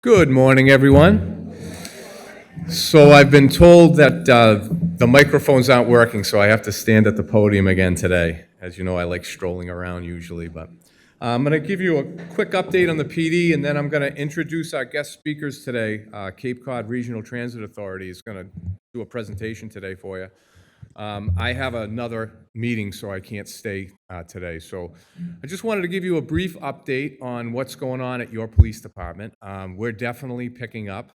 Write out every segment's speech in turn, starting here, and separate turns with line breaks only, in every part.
Good morning, everyone. So I've been told that the microphones aren't working, so I have to stand at the podium again today. As you know, I like strolling around usually, but I'm going to give you a quick update on the PD, and then I'm going to introduce our guest speakers today. Cape Cod Regional Transit Authority is going to do a presentation today for you. I have another meeting, so I can't stay today. So I just wanted to give you a brief update on what's going on at your police department. We're definitely picking up.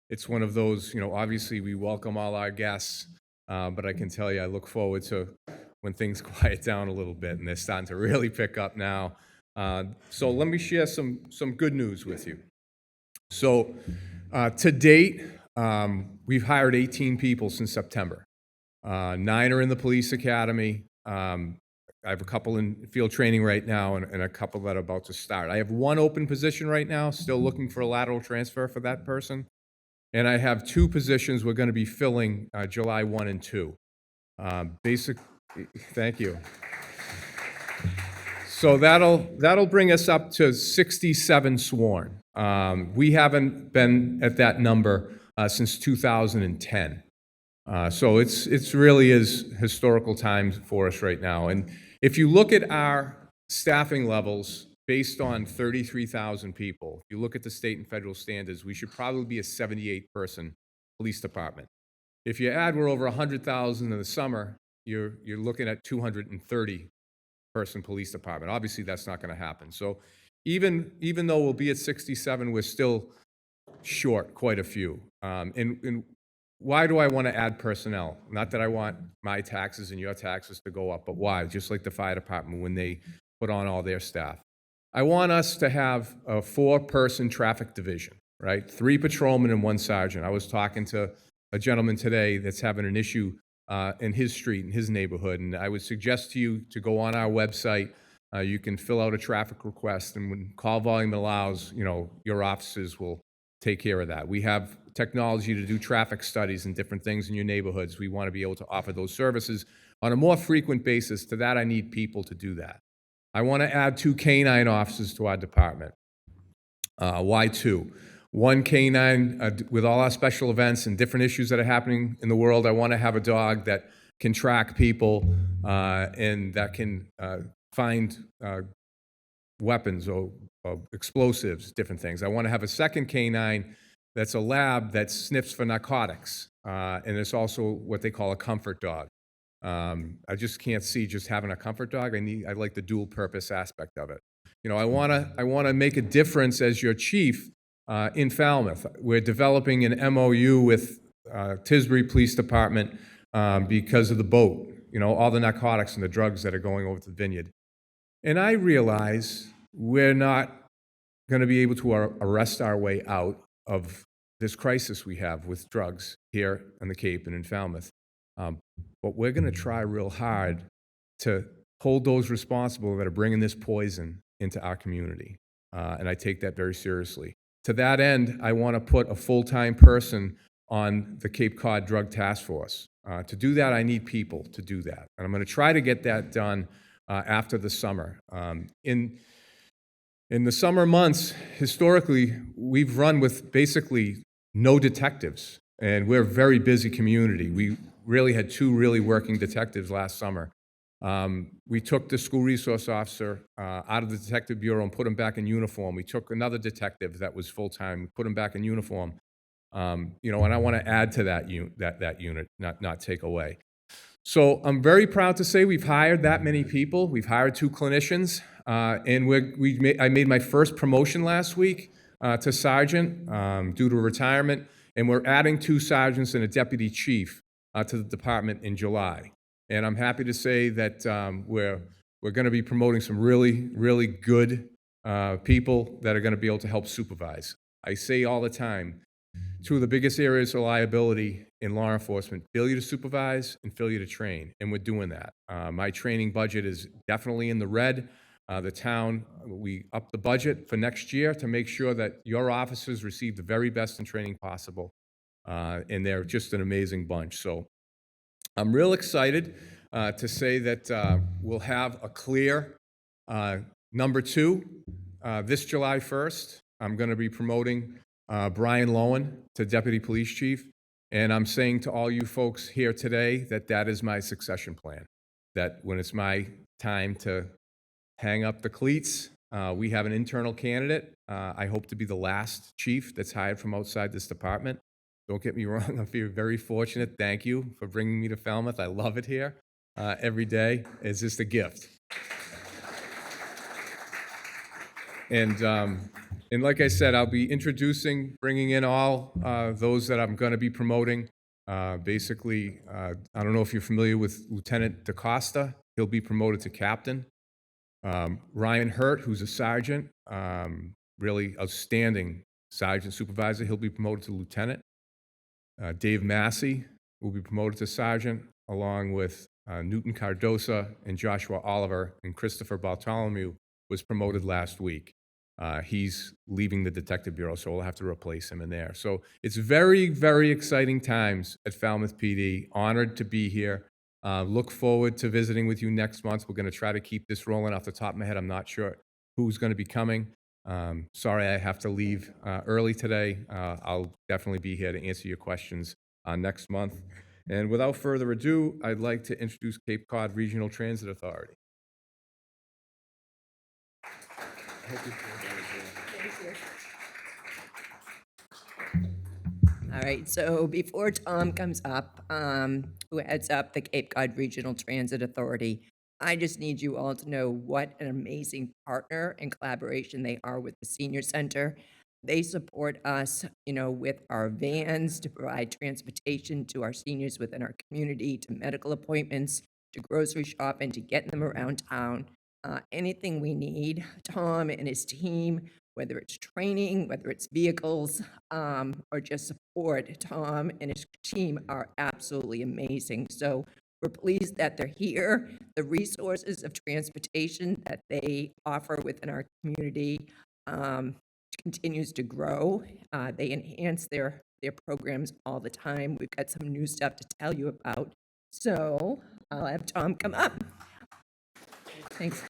It's one of those, obviously we welcome all our guests, but I can tell you I look forward to when things quiet down a little bit, and they're starting to really pick up now. So let me share some good news with you. So to date, we've hired 18 people since September. 9 are in the police academy. I have a couple in field training right now and a couple that are about to start. I have one open position right now, still looking for a lateral transfer for that person. And I have 2 positions we're going to be filling July 1 and 2. Thank you. So that'll bring us up to 67 sworn. We haven't been at that number since 2010. So it's really is historical times for us right now. And if you look at our staffing levels based on 33,000 people, if you look at the state and federal standards, we should probably be a 78-person police department. If you add we're over 100,000 in the summer, you're looking at 230-person police department. Obviously, that's not going to happen. So even though we'll be at 67, we're still short quite a few. And why do I want to add personnel? Not that I want my taxes and your taxes to go up, but why? Just like the fire department when they put on all their staff. I want us to have a 4-person traffic division, right? 3 patrolmen and 1 sergeant. I was talking to a gentleman today that's having an issue in his street, in his neighborhood, and I would suggest to you to go on our website. You can fill out a traffic request, and when call volume allows, your officers will take care of that. We have technology to do traffic studies and different things in your neighborhoods. We want to be able to offer those services on a more frequent basis. To that, I need people to do that. I want to add 2 canine officers to our department. Why 2? 1 canine with all our special events and different issues that are happening in the world. I want to have a dog that can track people and that can find weapons or explosives, different things. I want to have a 2nd canine that's a lab that sniffs for narcotics, and it's also what they call a comfort dog. I just can't see just having a comfort dog. I like the dual purpose aspect of it. I want to make a difference as your chief in Falmouth. We're developing an MOU with Tisbury Police Department because of the boat. All the narcotics and the drugs that are going over to the vineyard. And I realize we're not going to be able to arrest our way out of this crisis we have with drugs here on the Cape and in Falmouth. But we're going to try real hard to hold those responsible that are bringing this poison into our community. And I take that very seriously. To that end, I want to put a full-time person on the Cape Cod Drug Task Force. To do that, I need people to do that. And I'm going to try to get that done after the summer. In the summer months, historically, we've run with basically no detectives, and we're a very busy community. We really had 2 really working detectives last summer. We took the school resource officer out of the detective bureau and put him back in uniform. We took another detective that was full-time, put him back in uniform. And I want to add to that unit, not take away. So I'm very proud to say we've hired that many people. We've hired 2 clinicians, and I made my first promotion last week to sergeant due to retirement, and we're adding 2 sergeants and a deputy chief to the department in July. And I'm happy to say that we're going to be promoting some really, really good people that are going to be able to help supervise. I say all the time, 2 of the biggest areas of liability in law enforcement: failure to supervise and failure to train, and we're doing that. My training budget is definitely in the red. The town, we upped the budget for next year to make sure that your officers receive the very best in training possible, and they're just an amazing bunch. So I'm real excited to say that we'll have a clear number 2 this July 1st. I'm going to be promoting Brian Lowen to Deputy Police Chief. And I'm saying to all you folks here today that that is my succession plan. That when it's my time to hang up the cleats, we have an internal candidate. I hope to be the last chief that's hired from outside this department. Don't get me wrong, I feel very fortunate. Thank you for bringing me to Falmouth. I love it here every day. It's just a gift. And like I said, I'll be bringing in all those that I'm going to be promoting. Basically, I don't know if you're familiar with Lieutenant DaCosta. He'll be promoted to captain. Ryan Hurt, who's a sergeant, really outstanding sergeant supervisor, he'll be promoted to lieutenant. Dave Massey will be promoted to sergeant, along with Newton Cardosa and Joshua Oliver, and Christopher Bartholomew was promoted last week. He's leaving the Detective Bureau, so we'll have to replace him in there. So it's very, very exciting times at Falmouth PD. Honored to be here. Look forward to visiting with you next month. We're going to try to keep this rolling. Off the top of my head, I'm not sure who's going to be coming. Sorry I have to leave early today. I'll definitely be here to answer your questions next month. And without further ado, I'd like to introduce Cape Cod Regional Transit Authority.
All right, so before Tom comes up, who heads up the Cape Cod Regional Transit Authority, I just need you all to know what an amazing partner and collaboration they are with the Senior Center. They support us, with our vans to provide transportation to our seniors within our community, to medical appointments, to grocery shopping, to getting them around town. Anything we need, Tom and his team, whether it's training, whether it's vehicles, or just support, Tom and his team are absolutely amazing. So we're pleased that they're here. The resources of transportation that they offer within our community continues to grow. They enhance their programs all the time. We've got some new stuff to tell you about. So I'll have Tom come up. Thanks.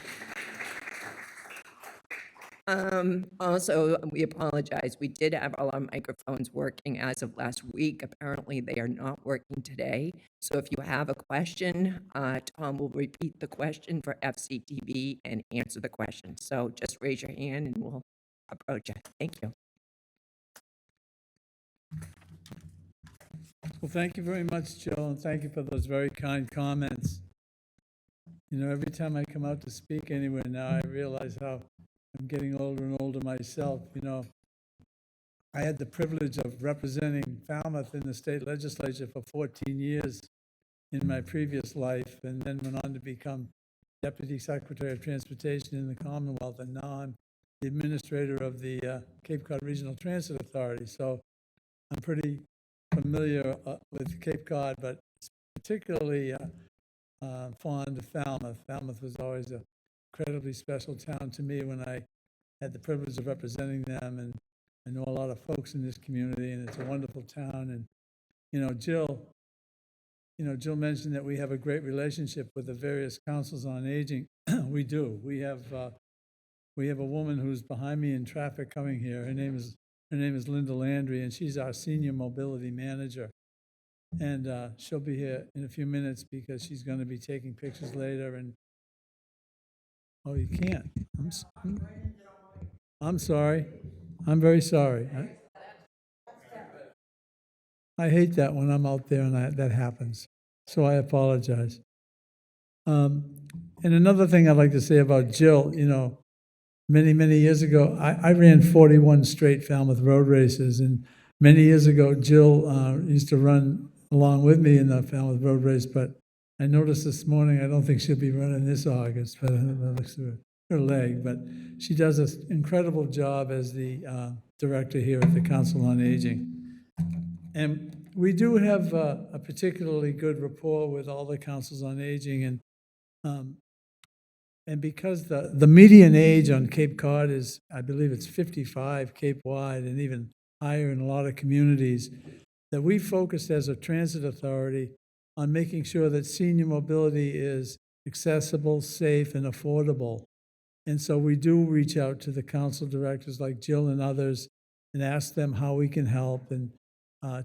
Also, we apologize. We did have all our microphones working as of last week. Apparently, they are not working today. So if you have a question, Tom will repeat the question for FCTV and answer the question. So just raise your hand and we'll approach it. Thank you.
Well, thank you very much, Jill, and thank you for those very kind comments. Every time I come out to speak anywhere now, I realize how I'm getting older and older myself. I had the privilege of representing Falmouth in the state legislature for 14 years in my previous life, and then went on to become Deputy Secretary of Transportation in the Commonwealth, and now I'm the administrator of the Cape Cod Regional Transit Authority. So I'm pretty familiar with Cape Cod, but particularly fond of Falmouth. Falmouth was always an incredibly special town to me when I had the privilege of representing them, and I know a lot of folks in this community, and it's a wonderful town. And Jill mentioned that we have a great relationship with the various councils on aging. We do. We have a woman who's behind me in traffic coming here. Her name is Linda Landry, and she's our senior mobility manager. And she'll be here in a few minutes because she's going to be taking pictures later. And oh, you can't. I'm sorry. I'm very sorry. I hate that when I'm out there and that happens. So I apologize. And another thing I'd like to say about Jill, many, many years ago, I ran 41 straight Falmouth road races. And many years ago, Jill used to run along with me in the Falmouth road race. But I noticed this morning, I don't think she'll be running this August, but that looks her leg. But she does an incredible job as the director here at the Council on Aging. And we do have a particularly good rapport with all the councils on aging. And because the median age on Cape Cod is, I believe it's 55 Cape-wide and even higher in a lot of communities, that we focused as a transit authority on making sure that senior mobility is accessible, safe, and affordable. And so we do reach out to the council directors like Jill and others and ask them how we can help and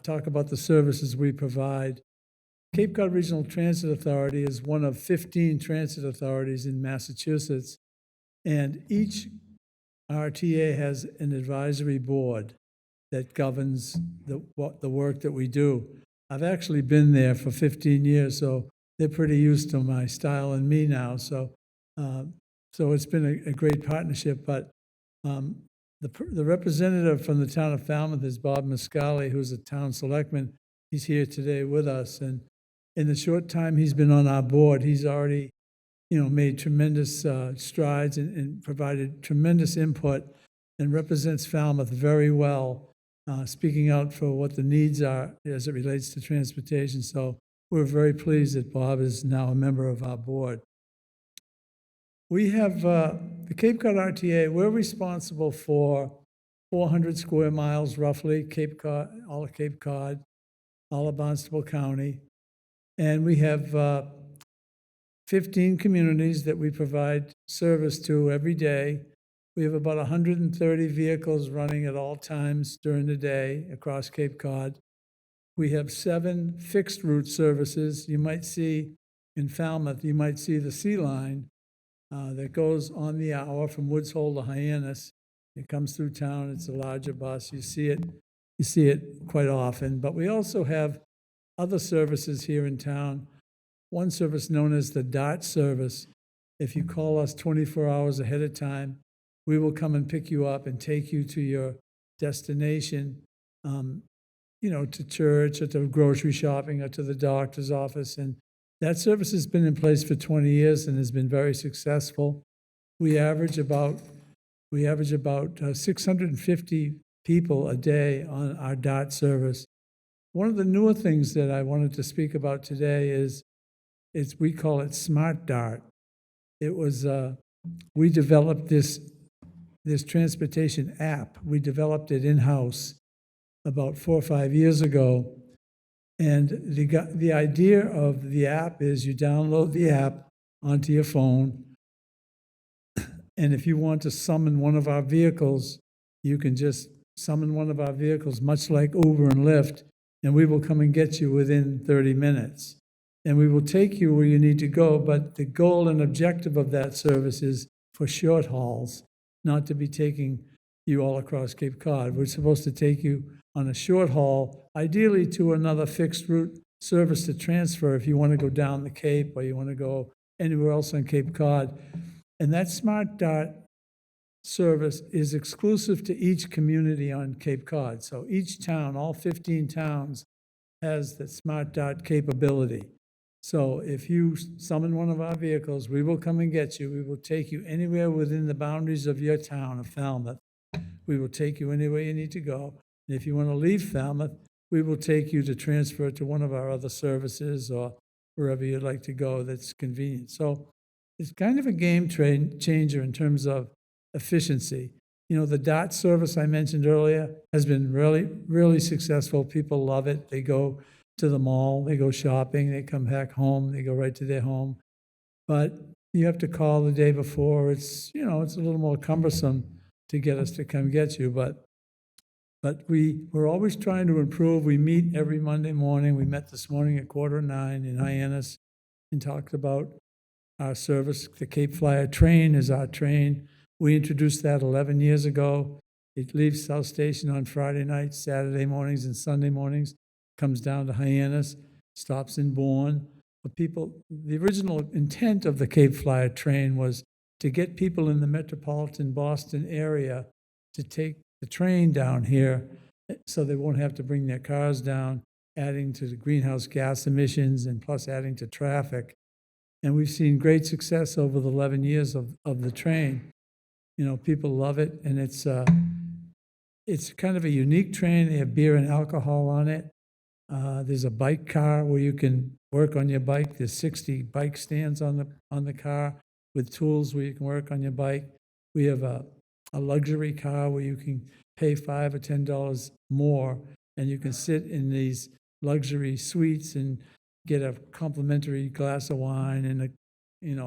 talk about the services we provide. Cape Cod Regional Transit Authority is one of 15 transit authorities in Massachusetts, and each RTA has an advisory board that governs the work that we do. I've actually been there for 15 years, so they're pretty used to my style and me now. So it's been a great partnership. But the representative from the town of Falmouth is Bob Muscali, who's a town selectman. He's here today with us, and in the short time he's been on our board, he's already, made tremendous strides and provided tremendous input and represents Falmouth very well, speaking out for what the needs are as it relates to transportation. So we're very pleased that Bob is now a member of our board. We have the Cape Cod RTA. We're responsible for 400 square miles roughly, Cape Cod, all of Cape Cod, all of Barnstable County. And we have 15 communities that we provide service to every day. We have about 130 vehicles running at all times during the day across Cape Cod. We have 7 fixed route services. You might see in Falmouth, you might see the Sea Line that goes on the hour from Woods Hole to Hyannis. It comes through town. It's a larger bus. You see it quite often. But we also have other services here in town. One service known as the DART service. If you call us 24 hours ahead of time, we will come and pick you up and take you to your destination, to church or to grocery shopping or to the doctor's office. And that service has been in place for 20 years and has been very successful. We average about 650 people a day on our DART service. One of the newer things that I wanted to speak about today is we call it Smart DART. It was we developed this transportation app. We developed it in-house about 4 or 5 years ago. And the idea of the app is you download the app onto your phone, and if you want to summon one of our vehicles, you can just summon one of our vehicles, much like Uber and Lyft, and we will come and get you within 30 minutes. And we will take you where you need to go, but the goal and objective of that service is for short hauls, not to be taking you all across Cape Cod. We're supposed to take you on a short haul, ideally to another fixed route service to transfer if you want to go down the Cape or you want to go anywhere else on Cape Cod. And that Smart DART service is exclusive to each community on Cape Cod. So each town, all 15 towns, has the Smart DART capability. So if you summon one of our vehicles, we will come and get you. We will take you anywhere within the boundaries of your town of Falmouth. We will take you anywhere you need to go. And if you want to leave Falmouth, we will take you to transfer to one of our other services or wherever you'd like to go that's convenient. So it's kind of a game changer in terms of efficiency. The DART service I mentioned earlier has been really, really successful. People love it. They go to the mall, they go shopping, they come back home, they go right to their home. But you have to call the day before. It's a little more cumbersome to get us to come get you, but we're always trying to improve. We meet every Monday morning. We met this morning at 8:45 in Hyannis and talked about our service. The Cape Flyer train is our train. We introduced that 11 years ago. It leaves South Station on Friday nights, Saturday mornings, and Sunday mornings, comes down to Hyannis, stops in Bourne. The original intent of the Cape Flyer train was to get people in the metropolitan Boston area to take the train down here so they won't have to bring their cars down, adding to the greenhouse gas emissions and plus adding to traffic. And we've seen great success over the 11 years of the train. People love it, and it's kind of a unique train. They have beer and alcohol on it. There's a bike car where you can work on your bike. There's 60 bike stands on the car with tools where you can work on your bike. We have a luxury car where you can pay $5 or $10 more, and you can sit in these luxury suites and get a complimentary glass of wine and a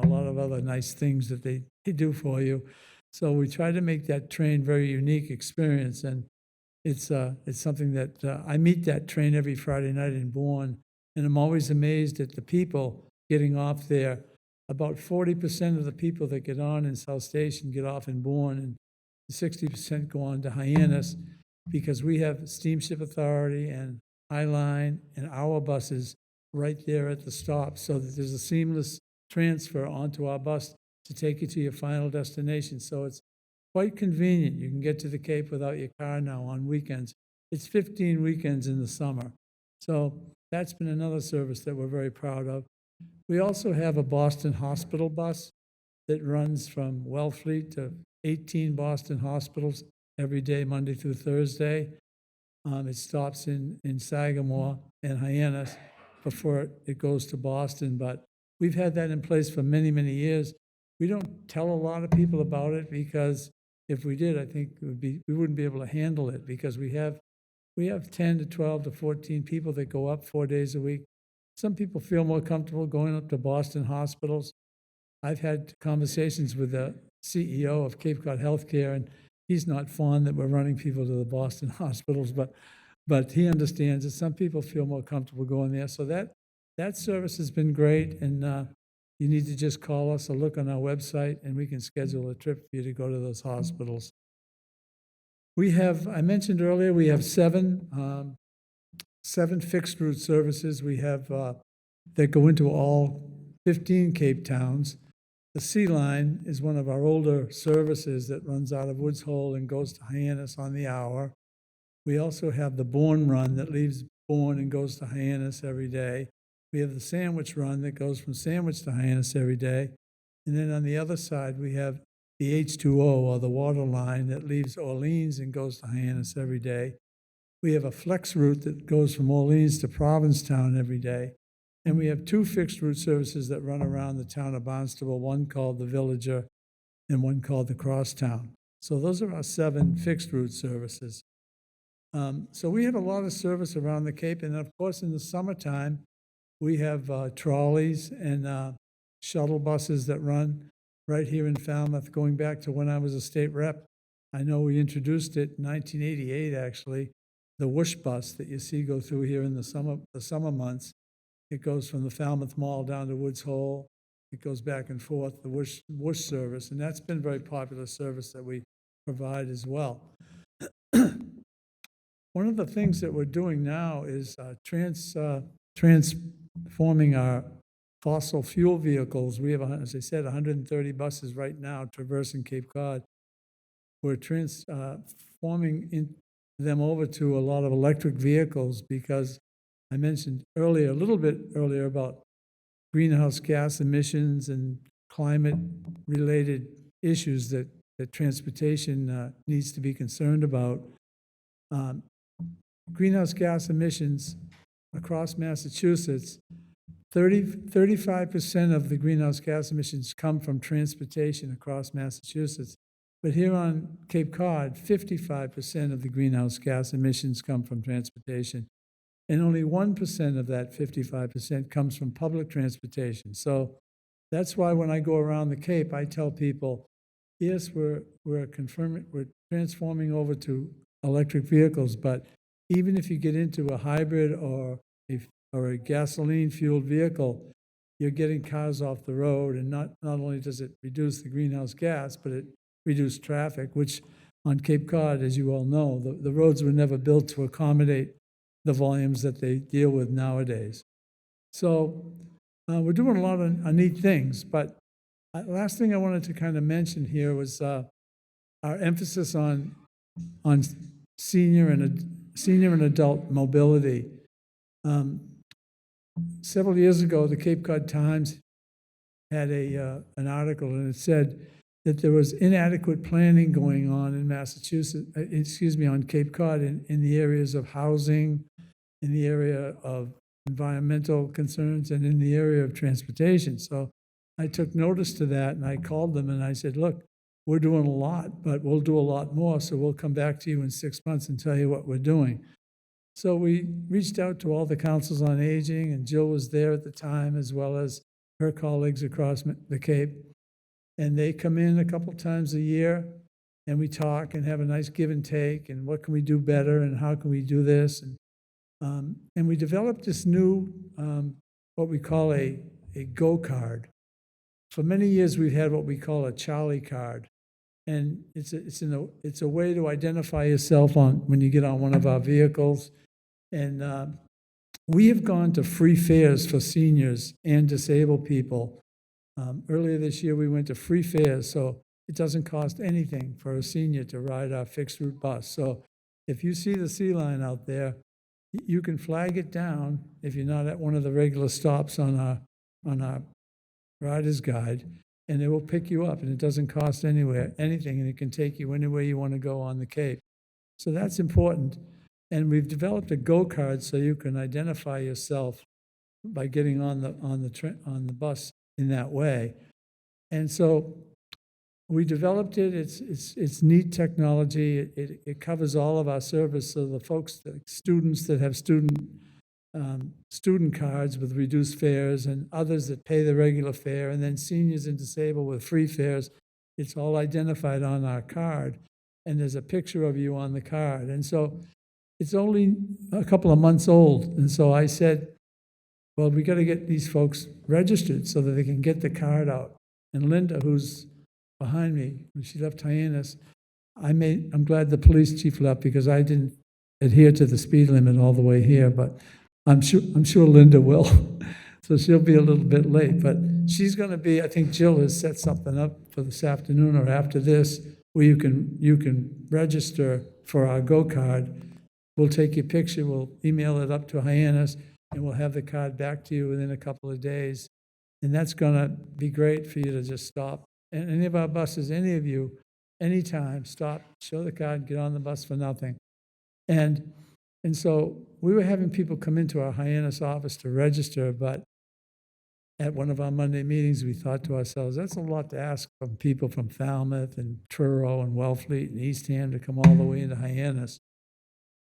lot of other nice things that they they do for you. So we try to make that train very unique experience, and it's something that I meet that train every Friday night in Bourne, and I'm always amazed at the people getting off there. About 40% of the people that get on in South Station get off in Bourne, and 60% go on to Hyannis, because we have Steamship Authority and Highline and our buses right there at the stop, so that there's a seamless transfer onto our bus to take you to your final destination. So it's quite convenient. You can get to the Cape without your car now on weekends. It's 15 weekends in the summer. So that's been another service that we're very proud of. We also have a Boston hospital bus that runs from Wellfleet to 18 Boston hospitals every day, Monday through Thursday. It stops in Sagamore and Hyannis before it goes to Boston, but we've had that in place for many, many years. We don't tell a lot of people about it, because if we did, I think we wouldn't be able to handle it, because we have 10 to 12 to 14 people that go up 4 days a week. Some people feel more comfortable going up to Boston hospitals. I've had conversations with the CEO of Cape Cod Healthcare, and he's not fond that we're running people to the Boston hospitals, but he understands that some people feel more comfortable going there. So that service has been great, and you need to just call us or look on our website, and we can schedule a trip for you to go to those hospitals. We have, I mentioned earlier, we have seven fixed route services. We have that go into all 15 Cape towns. The Sea Line is one of our older services that runs out of Woods Hole and goes to Hyannis on the hour. We also have the Bourne Run that leaves Bourne and goes to Hyannis every day. We have the Sandwich Run that goes from Sandwich to Hyannis every day. And then on the other side, we have the H2O, or the water line, that leaves Orleans and goes to Hyannis every day. We have a flex route that goes from Orleans to Provincetown every day. And we have two fixed route services that run around the town of Barnstable, one called the Villager and one called the Crosstown. So those are our 7 fixed route services. So we have a lot of service around the Cape. And of course, in the summertime, we have trolleys and shuttle buses that run right here in Falmouth, going back to when I was a state rep. I know we introduced it in 1988, actually, the Whoosh bus that you see go through here in the summer months. It goes from the Falmouth Mall down to Woods Hole. It goes back and forth, the Whoosh service, and that's been a very popular service that we provide as well. One of the things that we're doing now is transforming our fossil fuel vehicles. We have, as I said, 130 buses right now traversing Cape Cod. We're transforming them over to a lot of electric vehicles, because I mentioned a little bit earlier about greenhouse gas emissions and climate-related issues that transportation needs to be concerned about. Greenhouse gas emissions across Massachusetts, 35% of the greenhouse gas emissions come from transportation across Massachusetts. But here on Cape Cod, 55% of the greenhouse gas emissions come from transportation. And only 1% of that 55% comes from public transportation. So that's why when I go around the Cape, I tell people, yes, we're transforming over to electric vehicles, but even if you get into a hybrid or a gasoline-fueled vehicle, you're getting cars off the road, and not only does it reduce the greenhouse gas, but it reduces traffic, which on Cape Cod, as you all know, the roads were never built to accommodate the volumes that they deal with nowadays. So we're doing a lot of neat things, but last thing I wanted to kind of mention here was our emphasis on senior and adult mobility. Several years ago, the Cape Cod Times had an article, and it said that there was inadequate planning going on in Massachusetts, on Cape Cod, in the areas of housing, in the area of environmental concerns, and in the area of transportation. So I took notice to that, and I called them and I said, look, we're doing a lot, but we'll do a lot more, so we'll come back to you in 6 months and tell you what we're doing. So we reached out to all the councils on aging, and Jill was there at the time, as well as her colleagues across the Cape. And they come in a couple times a year, and we talk and have a nice give and take, and what can we do better, and how can we do this? And we developed this new, what we call a Go card. For many years, we've had what we call a Charlie card. And it's a way to identify yourself when you get on one of our vehicles. And we have gone to free fares for seniors and disabled people. Earlier this year, we went to free fares, so it doesn't cost anything for a senior to ride our fixed route bus. So if you see the Sea Line out there, you can flag it down if you're not at one of the regular stops on our rider's guide, and it will pick you up, and it doesn't cost anything, and it can take you anywhere you want to go on the Cape. So that's important. And we've developed a Go card so you can identify yourself by getting on the bus in that way. And so we developed it. It's neat technology. It covers all of our service. So the folks, the students that have student cards with reduced fares, and others that pay the regular fare, and then seniors and disabled with free fares, it's all identified on our card, and there's a picture of you on the card. And so it's only a couple of months old. And so I said, well, we got to get these folks registered so that they can get the card out. And Linda, who's behind me, when she left Hyannis, I'm glad the police chief left because I didn't adhere to the speed limit all the way here, but I'm sure Linda will. So she'll be a little bit late, but she's going to be, I think Jill has set something up for this afternoon or after this where you can register for our Go card. We'll take your picture, we'll email it up to Hyannis, and we'll have the card back to you within a couple of days. And that's going to be great for you to just stop. And any of our buses, any of you, anytime, stop, show the card, get on the bus for nothing. And so we were having people come into our Hyannis office to register, but at one of our Monday meetings, we thought to ourselves, that's a lot to ask from people from Falmouth and Truro and Wellfleet and Eastham to come all the way into Hyannis.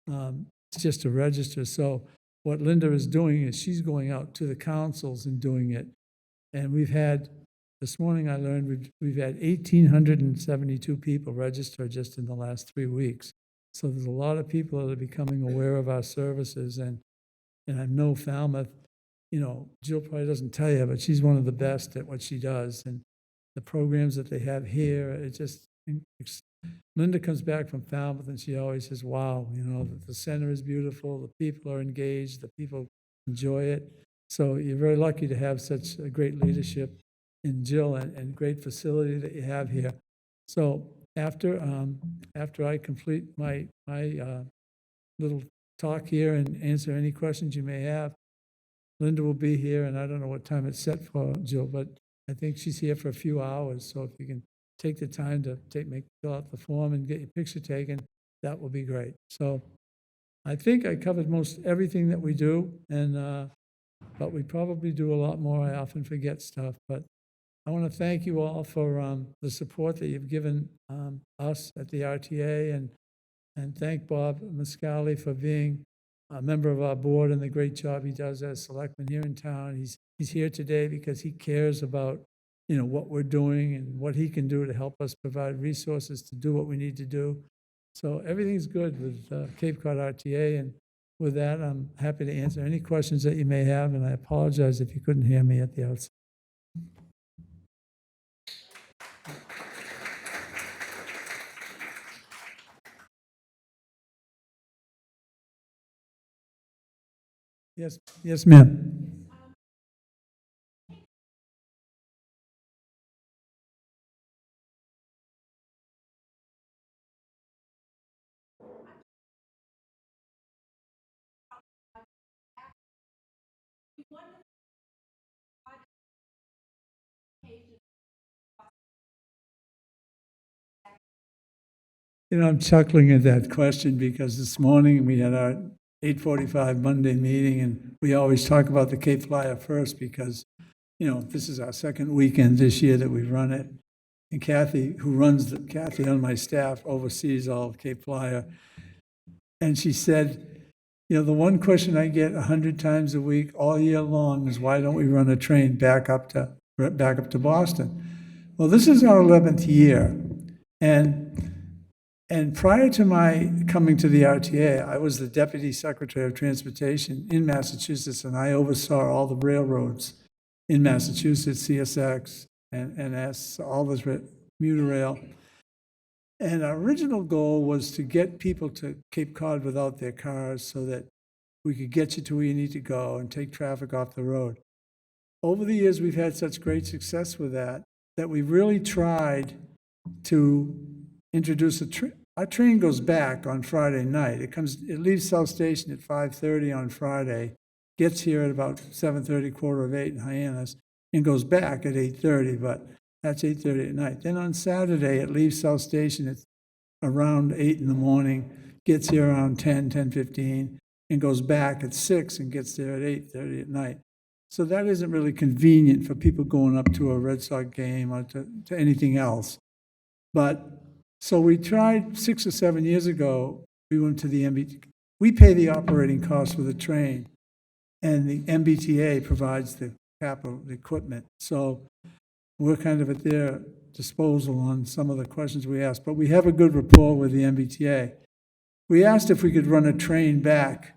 It's just to register. So what Linda is doing is she's going out to the councils and doing it. And we've had, this morning I learned we've had 1,872 people register just in the last 3 weeks. So there's a lot of people that are becoming aware of our services. And I know Falmouth, Jill probably doesn't tell you, but she's one of the best at what she does. And the programs that they have here, it just, Linda comes back from Falmouth and she always says, wow, the center is beautiful, the people are engaged, the people enjoy it. So you're very lucky to have such a great leadership in Jill and great facility that you have here. So after I complete my little talk here and answer any questions you may have, Linda will be here, and I don't know what time it's set for, Jill, but I think she's here for a few hours. So if you can take the time to fill out the form and get your picture taken, that will be great. So I think I covered most everything that we do, and but we probably do a lot more. I often forget stuff, but I want to thank you all for the support that you've given us at the RTA, and thank Bob Mascali for being a member of our board and the great job he does as selectman here in town. He's here today because he cares about what we're doing and what he can do to help us provide resources to do what we need to do. So everything's good with Cape Cod RTA, and with that, I'm happy to answer any questions that you may have, and I apologize if you couldn't hear me at the outset. Yes, ma'am. I'm chuckling at that question because this morning we had our 8:45 Monday meeting, and we always talk about the Cape Flyer first because, this is our second weekend this year that we've run it. And Kathy, Kathy on my staff, oversees all of Cape Flyer. And she said, the one question I get 100 times a week all year long is, why don't we run a train back up to Boston? Well, this is our 11th year. And prior to my coming to the RTA, I was the Deputy Secretary of Transportation in Massachusetts, and I oversaw all the railroads in Massachusetts, CSX, and NS, all this commuter rail. And our original goal was to get people to Cape Cod without their cars so that we could get you to where you need to go and take traffic off the road. Over the years, we've had such great success with that, that we really tried to introduce our train goes back on Friday night. It leaves South Station at 5:30 on Friday, gets here at about 7:30, 7:45 in Hyannis, and goes back at 8:30, but that's 8:30 at night. Then on Saturday, it leaves South Station at around 8 in the morning, gets here around 10:15, and goes back at 6 and gets there at 8:30 at night. So that isn't really convenient for people going up to a Red Sox game or to anything else. But, so we tried 6 or 7 years ago, we went to the MBTA. We pay the operating costs for the train, and the MBTA provides the capital, the equipment. So we're kind of at their disposal on some of the questions we asked, but we have a good rapport with the MBTA. We asked if we could run a train back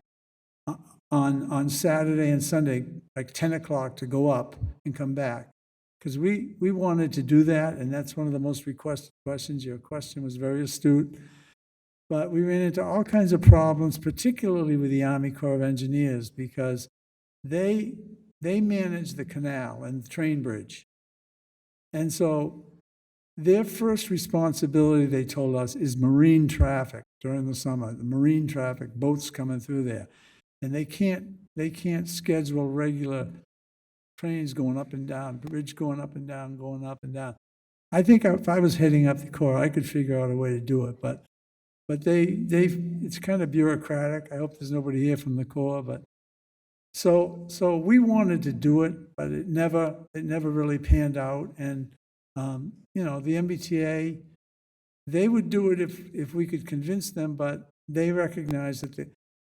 on Saturday and Sunday, like 10 o'clock to go up and come back. Because we wanted to do that, and that's one of the most requested questions. Your question was very astute. But we ran into all kinds of problems, particularly with the Army Corps of Engineers, because they manage the canal and the train bridge. And so their first responsibility, they told us, is marine traffic during the summer, the marine traffic, boats coming through there. And they can't schedule regular trains going up and down, bridge going up and down, going up and down. I think if I was heading up the Corps, I could figure out a way to do it, but it's kind of bureaucratic. I hope there's nobody here from the Corps, but so we wanted to do it, but it never really panned out. And the MBTA, they would do it if we could convince them, but they recognize that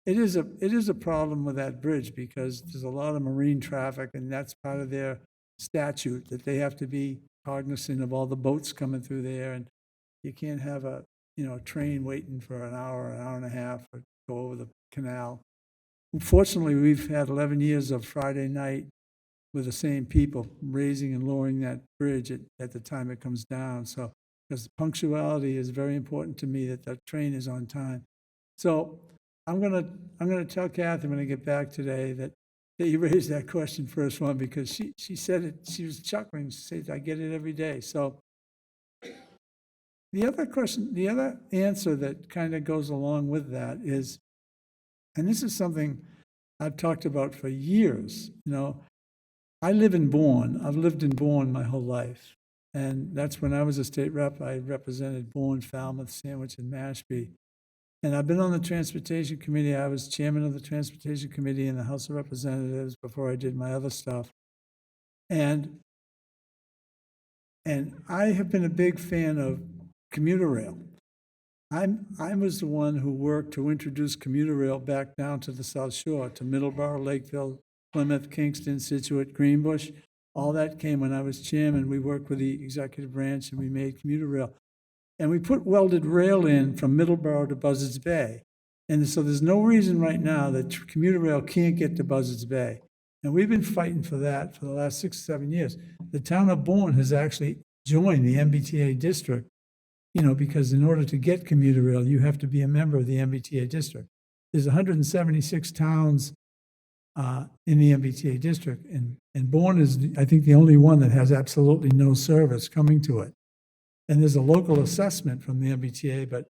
it is a problem with that bridge because there's a lot of marine traffic, and that's part of their statute, that they have to be cognizant of all the boats coming through there, and you can't have a train waiting for an hour and a half to go over the canal. Unfortunately, we've had 11 years of Friday night with the same people raising and lowering that bridge at the time it comes down. So, because punctuality is very important to me, that the train is on time. So I'm gonna tell Catherine when I get back today that you raised that question first one, because she said it. She was chuckling. She said, "I get it every day." So the other answer that kind of goes along with that is, and this is something I've talked about for years. I live in Bourne. I've lived in Bourne my whole life, and that's when I was a state rep. I represented Bourne, Falmouth, Sandwich, and Mashpee. And I've been on the Transportation Committee. I was chairman of the Transportation Committee in the House of Representatives before I did my other stuff. And I have been a big fan of commuter rail. I was the one who worked to introduce commuter rail back down to the South Shore, to Middleborough, Lakeville, Plymouth, Kingston, Situate, Greenbush. All that came when I was chairman. We worked with the executive branch, and we made commuter rail. And we put welded rail in from Middleborough to Buzzards Bay. And so there's no reason right now that commuter rail can't get to Buzzards Bay. And we've been fighting for that for the last 6 or 7 years. The town of Bourne has actually joined the MBTA district, because in order to get commuter rail, you have to be a member of the MBTA district. There's 176 towns in the MBTA district, and Bourne is, I think, the only one that has absolutely no service coming to it. And there's a local assessment from the MBTA, but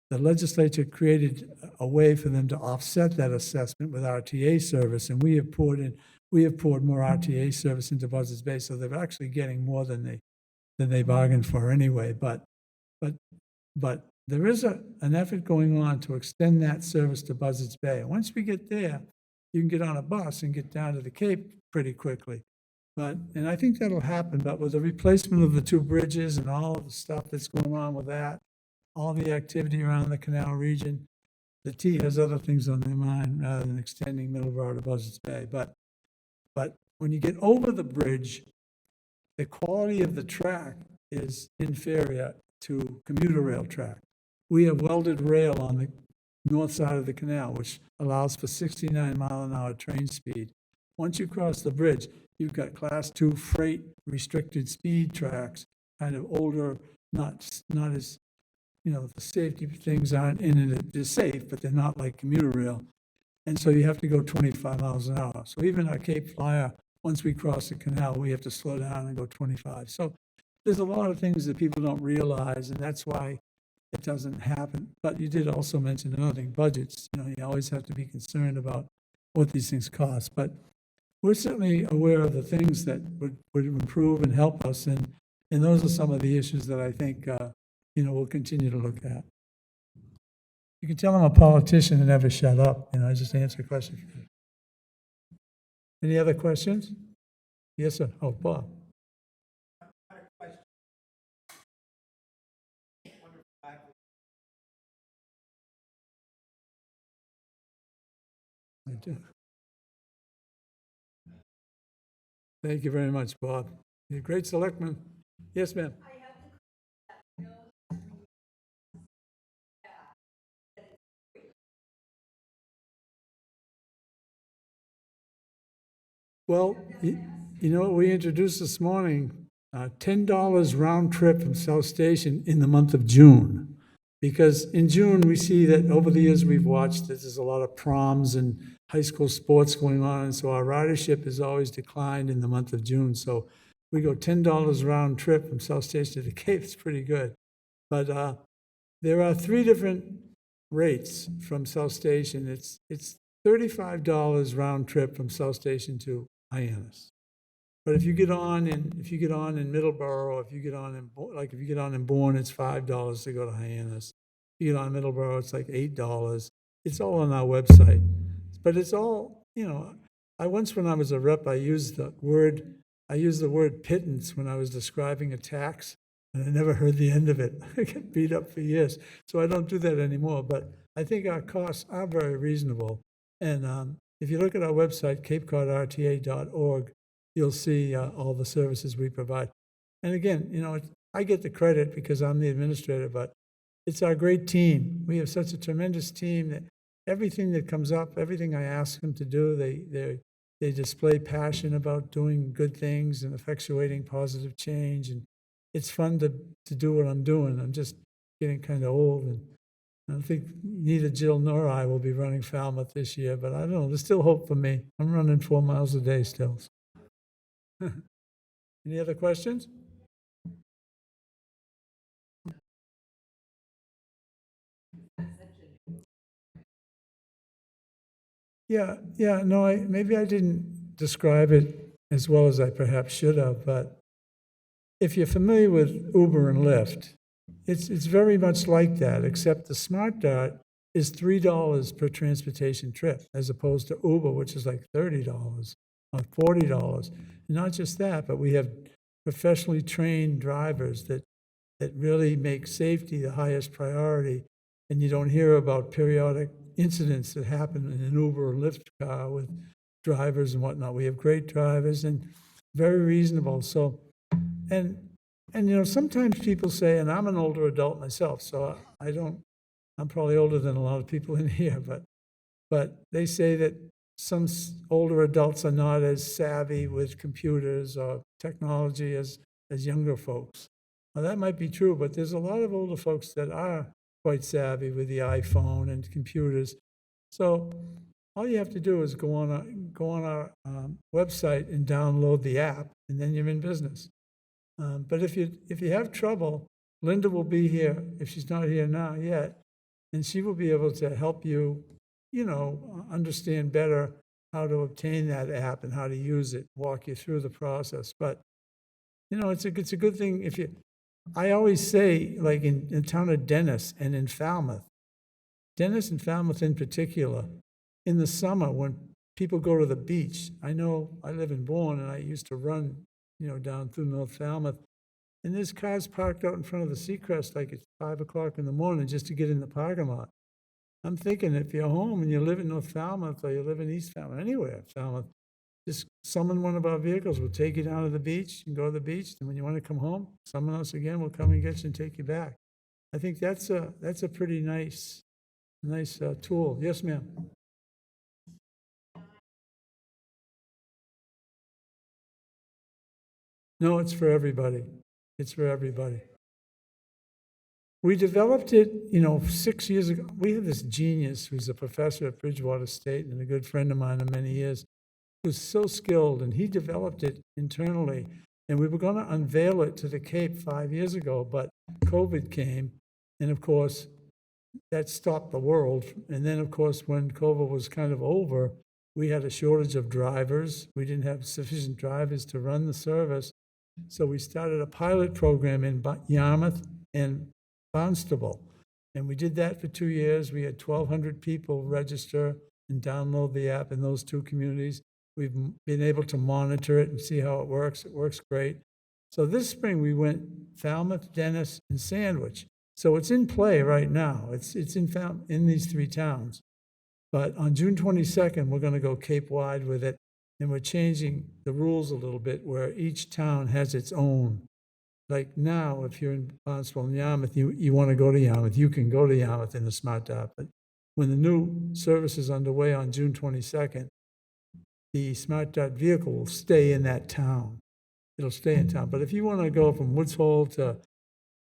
the legislature created a way for them to offset that assessment with RTA service, and we have poured more RTA service into Buzzards Bay, so they're actually getting more than they bargained for anyway. But there is an effort going on to extend that service to Buzzards Bay. And once we get there, you can get on a bus and get down to the Cape pretty quickly. And I think that'll happen, but with the replacement of the 2 bridges and all of the stuff that's going on with that, all the activity around the canal region, the T has other things on their mind rather than extending Middleborough to Buzzards Bay. But when you get over the bridge, the quality of the track is inferior to commuter rail track. We have welded rail on the north side of the canal, which allows for 69-mile-an-hour train speed. Once you cross the bridge, you've got Class 2 freight restricted speed tracks, kind of older, not as, the safety things aren't in it. They're safe, but they're not like commuter rail. And so you have to go 25 miles an hour. So even our Cape Flyer, once we cross the canal, we have to slow down and go 25. So there's a lot of things that people don't realize, and that's why it doesn't happen. But you did also mention another thing, budgets. You always have to be concerned about what these things cost. But we're certainly aware of the things that would improve and help us, and those are some of the issues that I think, we'll continue to look at. You can tell I'm a politician and never shut up, I just answer questions. Any other questions? Yes, sir. Oh, Bob. I do. Thank you very much, Bob. You're a great selectman. Yes, ma'am. Well, you know what we introduced this morning? $10 round trip from South Station in the month of June. Because in June, we see that over the years we've watched that there's a lot of proms and high school sports going on, and so our ridership has always declined in the month of June. So we go $10 round trip from South Station to the Cape. It's pretty good. But there are 3 different rates from South Station. It's $35 round trip from South Station to Hyannis. But if you get on in Middleborough, if you get on in Bourne, it's $5 to go to Hyannis. If you get on in Middleborough, it's like $8. It's all on our website. But it's all, I once, when I was a rep, I used the word pittance when I was describing a tax, and I never heard the end of it. I get beat up for years. So I don't do that anymore. But I think our costs are very reasonable. And if you look at our website, CapeCodRTA.org, you'll see all the services we provide. And again, I get the credit because I'm the administrator, but it's our great team. We have such a tremendous team that everything that comes up, everything I ask them to do, they display passion about doing good things and effectuating positive change. And it's fun to do what I'm doing. I'm just getting kind of old, and I don't think neither Jill nor I will be running Falmouth this year, but I don't know. There's still hope for me. I'm running 4 miles a day still. Any other questions? Yeah, no, maybe I didn't describe it as well as I perhaps should have, but if you're familiar with Uber and Lyft, it's very much like that, except the Smart Dart is $3 per transportation trip, as opposed to Uber, which is like $30 or $40. Not just that, but we have professionally trained drivers that really make safety the highest priority, and you don't hear about periodic incidents that happen in an Uber or Lyft car with drivers and whatnot. We have great drivers and very reasonable. So, and sometimes people say, and I'm an older adult myself, so I'm probably older than a lot of people in here, but they say that some older adults are not as savvy with computers or technology as younger folks. Now, that might be true, but there's a lot of older folks that are quite savvy with the iPhone and computers. So all you have to do is go on our website and download the app, and then you're in business. But if you have trouble, Linda will be here, if she's not here now yet, and she will be able to help you, understand better how to obtain that app and how to use it, walk you through the process. But, it's a good thing I always say, like in the town of Dennis and in Falmouth in particular, in the summer when people go to the beach, I know I live in Bourne and I used to run, down through North Falmouth, and there's cars parked out in front of the Seacrest like it's 5 o'clock in the morning just to get in the parking lot. I'm thinking if you're home and you live in North Falmouth or you live in East Falmouth, anywhere, Falmouth, just summon one of our vehicles, we'll take you down to the beach, and go to the beach, and when you want to come home, summon us again, we'll come and get you and take you back. I think that's a pretty nice tool. Yes, ma'am? No, it's for everybody. It's for everybody. We developed it, 6 years ago. We have this genius who's a professor at Bridgewater State and a good friend of mine of many years, who's so skilled, and he developed it internally. And we were going to unveil it to the Cape 5 years ago, but COVID came, and of course, that stopped the world. And then, of course, when COVID was kind of over, we had a shortage of drivers. We didn't have sufficient drivers to run the service. So we started a pilot program in Yarmouth and Barnstable. And we did that for 2 years. We had 1,200 people register and download the app in those two communities. We've been able to monitor it and see how it works. It works great. So this spring we went Falmouth, Dennis, and Sandwich. So it's in play right now. It's in these three towns. But on June 22nd, we're going to go Cape-wide with it. And we're changing the rules a little bit where each town has its own. Like now, if you're in Barnstable and Yarmouth, you want to go to Yarmouth, you can go to Yarmouth in the Smart Dart. But when the new service is underway on June 22nd, the Smart Dart vehicle will stay in that town. It'll stay in town. But if you want to go from Woods Hole to,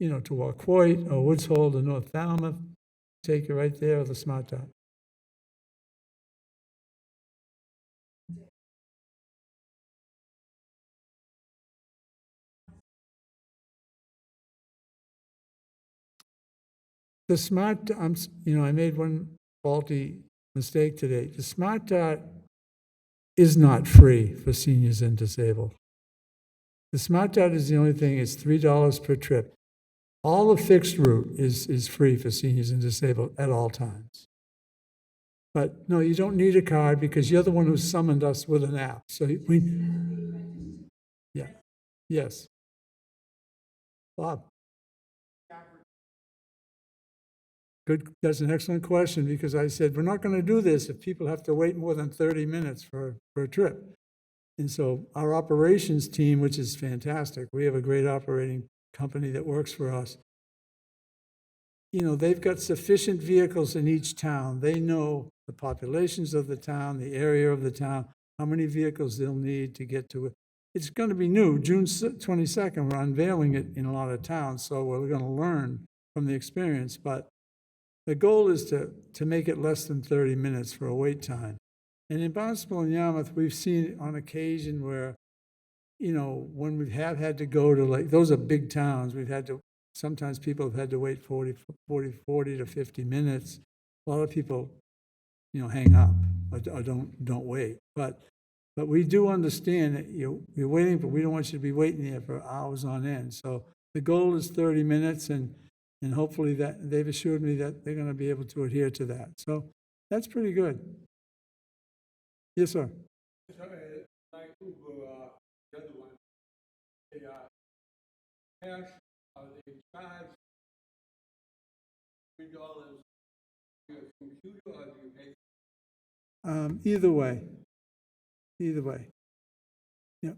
to Waquoit or Woods Hole to North Falmouth, take you right there with the Smart Dart. The Smart, I made one faulty mistake today. The Smart Dart is not free for seniors and disabled. The Smart Dart is the only thing, it's $3 per trip. All the fixed route is free for seniors and disabled at all times. But no, you don't need a card because you're the one who summoned us with an app. So yeah, yes. Bob. Good, that's an excellent question, because I said, we're not going to do this if people have to wait more than 30 minutes for a trip. And so our operations team, which is fantastic, we have a great operating company that works for us. They've got sufficient vehicles in each town. They know the populations of the town, the area of the town, how many vehicles they'll need to get to it. It's going to be new. June 22nd, we're unveiling it in a lot of towns, so we're going to learn from the experience. But the goal is to make it less than 30 minutes for a wait time. And in Barnstable and Yarmouth, we've seen it on occasion where, when we have had to go to, those are big towns, sometimes people have had to wait 40 to 50 minutes. A lot of people, hang up or don't wait. But we do understand that you're waiting, but we don't want you to be waiting there for hours on end. So the goal is 30 minutes, and hopefully that they've assured me that they're going to be able to adhere to that. So that's pretty good. Yes, sir. Either way. Yep.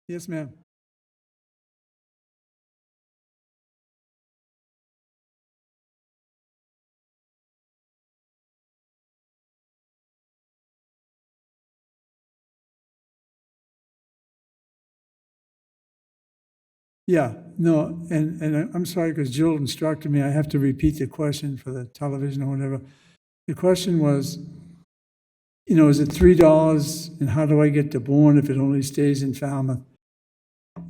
Yes, ma'am. Yeah, no, and I'm sorry because Jill instructed me, I have to repeat the question for the television or whatever. The question was, is it $3 and how do I get to Bourne if it only stays in Falmouth?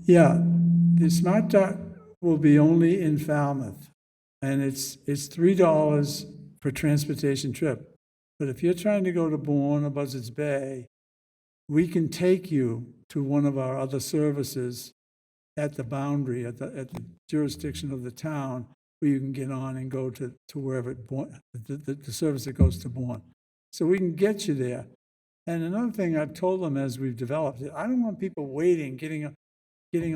Yeah, the Smart Dart will be only in Falmouth, and it's $3 per transportation trip. But if you're trying to go to Bourne or Buzzards Bay, we can take you to one of our other services at the boundary, at the jurisdiction of the town, where you can get on and go to wherever the service that goes to Bourne. So we can get you there. And another thing I've told them as we've developed it, I don't want people waiting, getting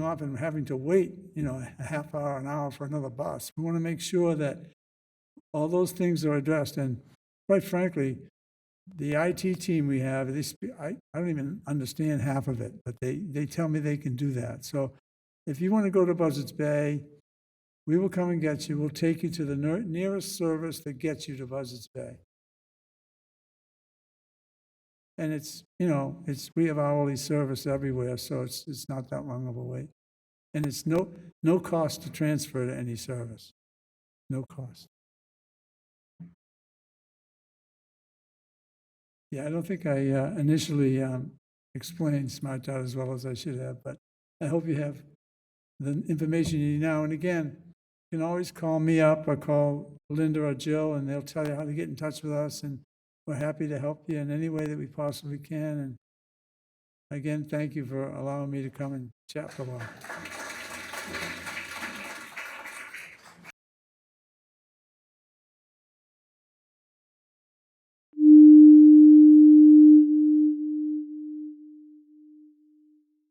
off and having to wait, a half hour, an hour for another bus. We want to make sure that all those things are addressed. And quite frankly, the IT team we have, I don't even understand half of it, but they tell me they can do that. So if you want to go to Buzzards Bay, we will come and get you. We'll take you to the nearest service that gets you to Buzzards Bay. And it's, you know, we have hourly service everywhere, so it's not that long of a wait. And it's no cost to transfer to any service. No cost. Yeah, I don't think I initially explained Smart Dot as well as I should have, but I hope you have the information you need now. And again, you can always call me up or call Linda or Jill, and they'll tell you how to get in touch with us, and we're happy to help you in any way that we possibly can. And again, thank you for allowing me to come and chat for a while.